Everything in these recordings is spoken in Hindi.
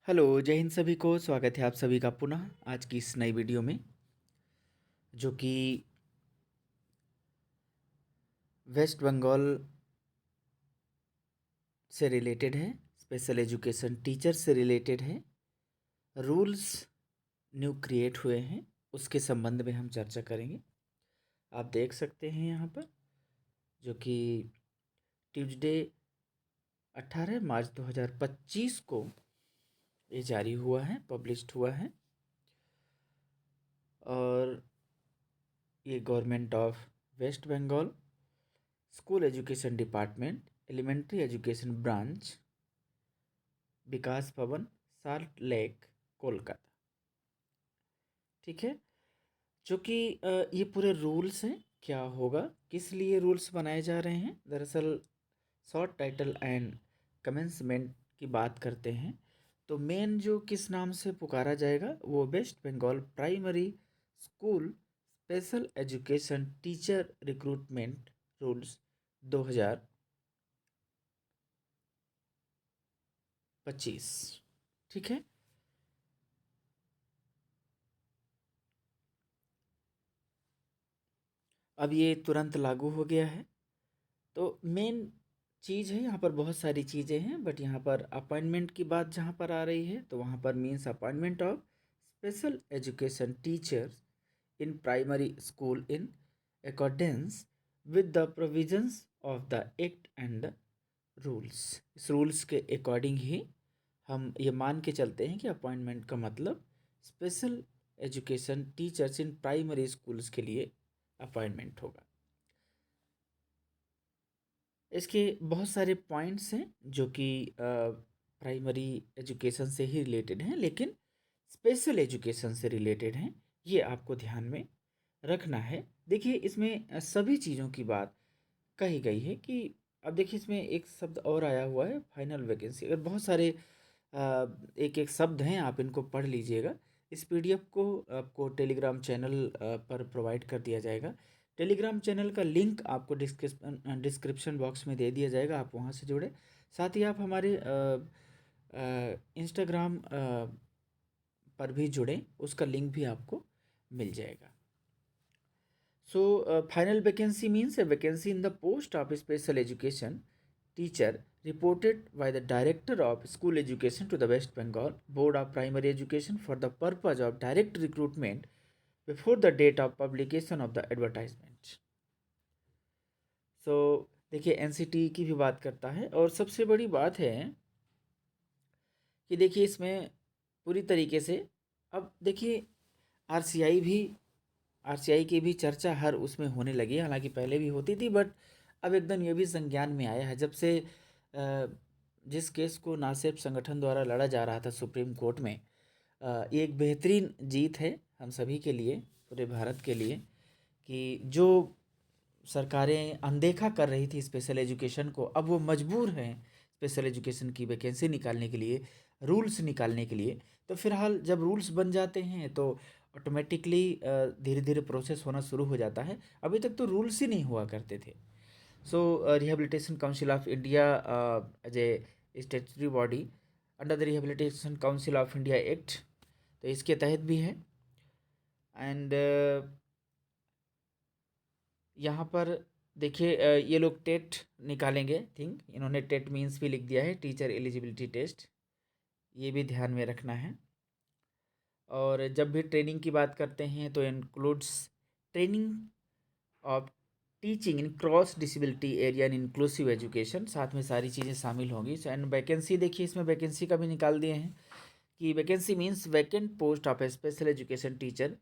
हेलो, जय हिंद सभी को। स्वागत है आप सभी का पुनः आज की इस नई वीडियो में, जो कि वेस्ट बंगाल से रिलेटेड है, स्पेशल एजुकेशन टीचर से रिलेटेड है। रूल्स न्यू क्रिएट हुए हैं, उसके संबंध में हम चर्चा करेंगे। आप देख सकते हैं यहाँ पर, जो कि ट्यूसडे 18 मार्च 2025 को ये जारी हुआ है, पब्लिश्ड हुआ है। और ये government of West Bengal school education department elementary education branch Vikas Bhavan Salt lake Kolkata, ठीक है। जो कि ये पूरे रूल्स हैं, क्या होगा, किस लिए रूल्स बनाए जा रहे हैं। दरअसल शॉर्ट टाइटल एंड कमेंसमेंट की बात करते हैं तो मेन जो किस नाम से पुकारा जाएगा वो West Bengal primary school special education teacher recruitment rules 2025, ठीक है। अब ये तुरंत लागू हो गया है। तो मेन चीज़ है, यहाँ पर बहुत सारी चीज़ें हैं, बट यहाँ पर अपॉइंटमेंट की बात जहाँ पर आ रही है तो वहाँ पर means appointment of special education teachers in primary school in accordance with the provisions of the act and the rules. इस रूल्स के अकॉर्डिंग ही हम ये मान के चलते हैं कि अपॉइंटमेंट का मतलब special education teachers in primary schools के लिए अपॉइंटमेंट होगा। इसके बहुत सारे पॉइंट्स हैं जो कि प्राइमरी एजुकेशन से ही रिलेटेड हैं, लेकिन स्पेशल एजुकेशन से रिलेटेड हैं, ये आपको ध्यान में रखना है। देखिए इसमें सभी चीज़ों की बात कही गई है कि अब देखिए इसमें एक शब्द और आया हुआ है, फाइनल वैकेंसी। अगर बहुत सारे एक एक शब्द हैं, आप इनको पढ़ लीजिएगा। इस पीडीएफ को आपको टेलीग्राम चैनल पर प्रोवाइड कर दिया जाएगा। टेलीग्राम चैनल का लिंक आपको डिस्क्रिप्शन बॉक्स में दे दिया जाएगा, आप वहाँ से जुड़े। साथ ही आप हमारे इंस्टाग्राम पर भी जुड़ें, उसका लिंक भी आपको मिल जाएगा। So, final vacancy means a vacancy in the post of special education teacher reported by the Director of School Education to the West Bengal Board of Primary Education for the purpose of direct recruitment before the date of publication of the advertisement. So, देखिए एनसीटी की भी बात करता है, और सबसे बड़ी बात है कि देखिए इसमें पूरी तरीके से, अब देखिए आरसीआई भी, आरसीआई की भी चर्चा हर उसमें होने लगी है। हालांकि पहले भी होती थी, बट अब एकदम ये भी संज्ञान में आया है जब से जिस केस को नासेप संगठन द्वारा लड़ा जा रहा था सुप्रीम कोर्ट में। ये एक बेहतरीन जीत है हम सभी के लिए, पूरे भारत के लिए, कि जो सरकारें अनदेखा कर रही थी स्पेशल एजुकेशन को, अब वो मजबूर हैं स्पेशल एजुकेशन की वैकेंसी निकालने के लिए, रूल्स निकालने के लिए। तो फिलहाल जब रूल्स बन जाते हैं तो ऑटोमेटिकली धीरे धीरे प्रोसेस होना शुरू हो जाता है। अभी तक तो रूल्स ही नहीं हुआ करते थे। So rehabilitation council of India as a statutory body under the rehabilitation council of India act, तो इसके तहत भी है। एंड यहाँ पर देखिए ये लोग टेट निकालेंगे, थिंक इन्होंने टेट मीन्स भी लिख दिया है, टीचर एलिजिबिलिटी टेस्ट, ये भी ध्यान में रखना है। और जब भी ट्रेनिंग की बात करते हैं तो includes training of teaching in cross disability area in inclusive education, साथ में सारी चीज़ें शामिल होंगी। एंड वैकेंसी देखिए इसमें वैकेंसी का भी निकाल दिए हैं कि vacancy means vacant post of A special education teacher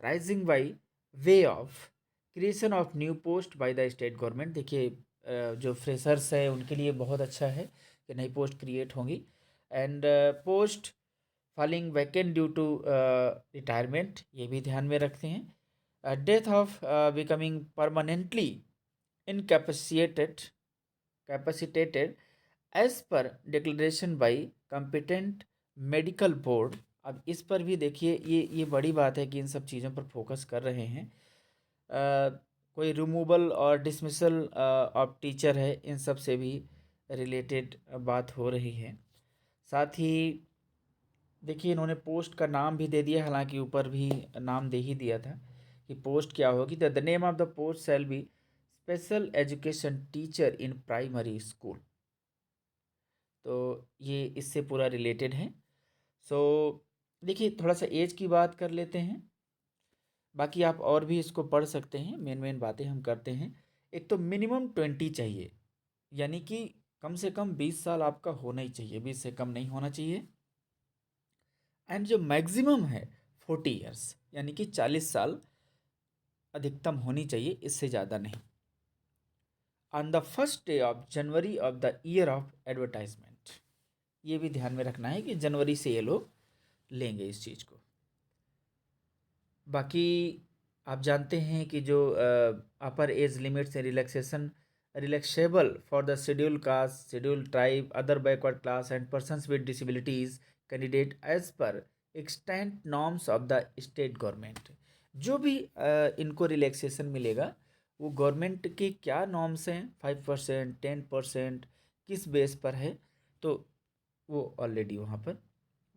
rising by way of creation of new post by the state government. देखिए जो फ्रेशर्स है उनके लिए बहुत अच्छा है कि नई पोस्ट क्रिएट होंगी। And post falling vacant due to retirement, ये भी ध्यान में रखते हैं। Death of becoming permanently incapacitated as per declaration by competent medical board. अब इस पर भी देखिए ये बड़ी बात है कि इन सब चीज़ों पर फोकस कर रहे हैं। कोई रिमूवल और डिसमिसल ऑफ टीचर है, इन सब से भी रिलेटेड बात हो रही है। साथ ही देखिए इन्होंने पोस्ट का नाम भी दे दिया, हालांकि ऊपर भी नाम दे ही दिया था कि पोस्ट क्या होगी। The name of the post shall be special education teacher in primary school. तो ये इससे पूरा रिलेटेड है। सो देखिए थोड़ा सा एज की बात कर लेते हैं, बाकी आप और भी इसको पढ़ सकते हैं। मेन मेन बातें हम करते हैं। एक तो मिनिमम 20 चाहिए, यानी कि कम से कम 20 साल आपका होना ही चाहिए, 20 से कम नहीं होना चाहिए। एंड जो मैक्सिमम है 40 ईयर्स, यानी कि 40 साल अधिकतम होनी चाहिए, इससे ज़्यादा नहीं। On the first day of January of the year of advertisement, ये भी ध्यान में रखना है कि जनवरी से ये लोग लेंगे इस चीज़ को। बाकी आप जानते हैं कि जो अपर एज लिमिट से relaxable for the schedule caste, schedule tribe, other backward class and persons with disabilities candidate as per extent norms of the state government. जो भी इनको रिलैक्सेशन मिलेगा वो गवर्नमेंट के क्या नॉर्म्स हैं, 5%, 10%, किस बेस पर है, तो वो ऑलरेडी वहाँ पर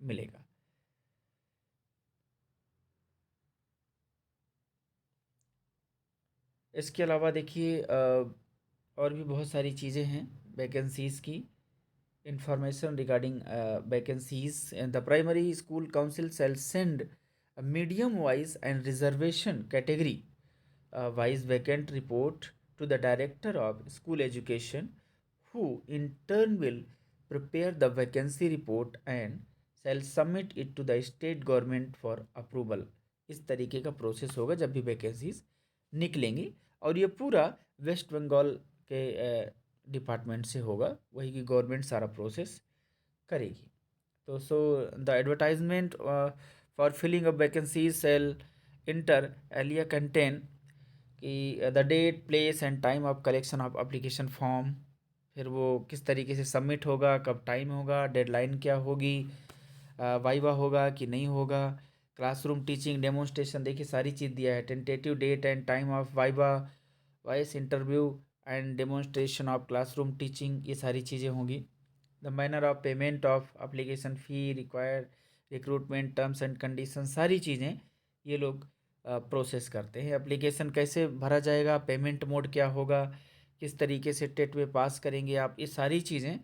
मिलेगा। इसके अलावा देखिए और भी बहुत सारी चीज़ें हैं वैकेंसीज़ की। Information regarding vacancies, the primary school council shall send medium wise and reservation category wise vacant report to the director of school education, who in turn will prepare the vacancy report and shall submit it to the state government for approval। इस तरीके का प्रोसेस होगा जब भी वैकेंसीज निकलेंगी, और ये पूरा वेस्ट बंगाल के डिपार्टमेंट से होगा, वही की गवर्नमेंट सारा प्रोसेस करेगी। तो the advertisement for filling of vacancies shall inter alia contain कि the date, place and time of collection of application form, फिर वो किस तरीके से सबमिट होगा, कब टाइम होगा, डेडलाइन क्या होगी, वाइवा होगा कि नहीं होगा, क्लासरूम टीचिंग डेमोन्स्ट्रेशन, देखिए सारी चीज़ दिया है। Tentative date and time of viva, voice interview and demonstration of classroom teaching, ये सारी चीज़ें होंगी। The manner of payment of application fee required, recruitment terms and condition, सारी चीज़ें ये लोग प्रोसेस करते हैं। एप्लीकेशन कैसे भरा जाएगा, पेमेंट मोड क्या होगा, किस तरीके से टेट में पास करेंगे आप, ये सारी चीज़ें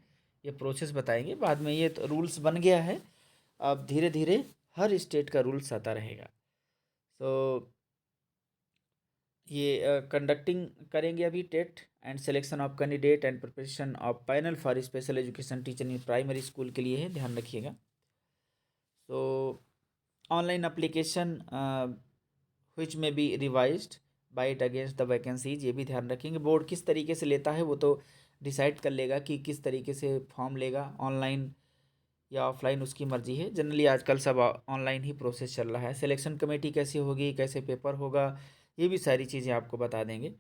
ये प्रोसेस बताएंगे। बाद में ये तो रूल्स बन गया है, अब धीरे धीरे हर स्टेट का रूल्स आता रहेगा। तो ये कंडक्टिंग करेंगे अभी TET and selection of candidate and preparation of panel for special education teacher in primary school के लिए है, ध्यान रखिएगा। तो online application which may be revised by it against the vacancies, ये भी ध्यान रखेंगे। बोर्ड किस तरीके से लेता है वो तो डिसाइड कर लेगा कि किस तरीके से फॉर्म लेगा, ऑनलाइन या ऑफलाइन, उसकी मर्जी है। जनरली आजकल सब ऑनलाइन ही प्रोसेस चल रहा है। सिलेक्शन कमेटी कैसी होगी, कैसे पेपर होगा, ये भी सारी चीज़ें आपको बता देंगे।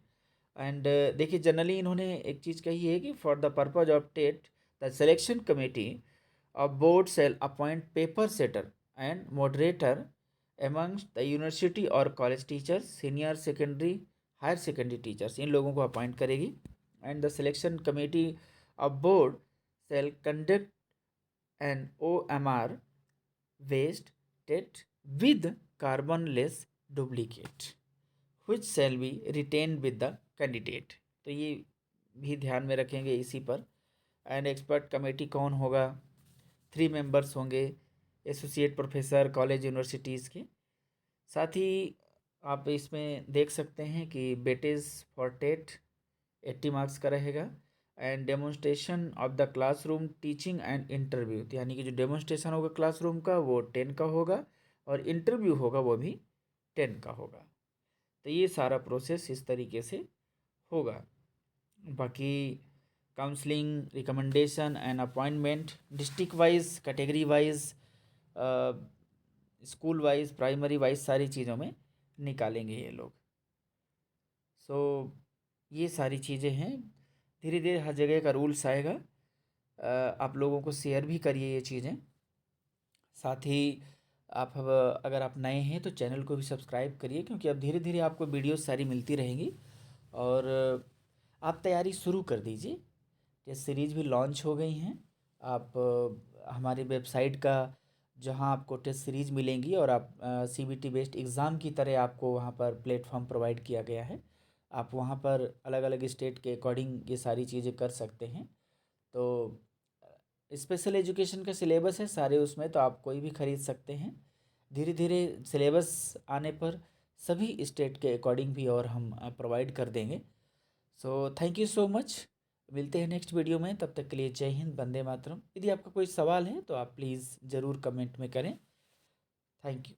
एंड देखिए जनरली इन्होंने एक चीज़ कही है कि for the purpose of TET the selection committee of board cell appoint paper setter and moderator amongst the university और college teachers, senior secondary, higher secondary teachers, इन लोगों को अपॉइंट करेगी। And the selection committee of board cell conduct an OMR waste tet with carbonless duplicate which shall be retained with the candidate। तो ये भी ध्यान में रखेंगे इसी पर। एंड एक्सपर्ट कमेटी कौन होगा, 3 मेंबर्स होंगे, एसोसिएट प्रोफेसर कॉलेज यूनिवर्सिटीज़ के। साथ ही आप इसमें देख सकते हैं कि बेटेज फॉर टेट 80 मार्क्स का रहेगा। And demonstration of the classroom teaching and interview, यानी कि जो डेमोन्स्ट्रेशन होगा क्लासरूम का वो 10 का होगा, और इंटरव्यू होगा वो भी 10 का होगा। तो ये सारा प्रोसेस इस तरीके से होगा। बाकी counselling, recommendation and appointment district wise, category wise, school wise, primary wise, सारी चीज़ों में निकालेंगे ये लोग। सो ये सारी चीज़ें हैं, धीरे धीरे हर जगह का रूल्स आएगा। आप लोगों को शेयर भी करिए ये चीज़ें। साथ ही आप अगर आप नए हैं तो चैनल को भी सब्सक्राइब करिए, क्योंकि अब धीरे धीरे आपको वीडियो सारी मिलती रहेंगी। और आप तैयारी शुरू कर दीजिए, टेस्ट सीरीज़ भी लॉन्च हो गई हैं। आप हमारी वेबसाइट का जहां आपको टेस्ट सीरीज मिलेंगी और आप CBT बेस्ड एग्ज़ाम की तरह आपको वहां पर प्लेटफॉर्म प्रोवाइड किया गया है। आप वहां पर अलग अलग स्टेट के अकॉर्डिंग ये सारी चीज़ें कर सकते हैं। तो स्पेशल एजुकेशन का सिलेबस है सारे उसमें, तो आप कोई भी खरीद सकते हैं। धीरे धीरे सिलेबस आने पर सभी स्टेट के अकॉर्डिंग भी और हम प्रोवाइड कर देंगे। So thank you so much. मिलते हैं नेक्स्ट वीडियो में, तब तक के लिए जय हिंद, वंदे मातरम। यदि आपका कोई सवाल है तो आप प्लीज़ ज़रूर कमेंट में करें। Thank you.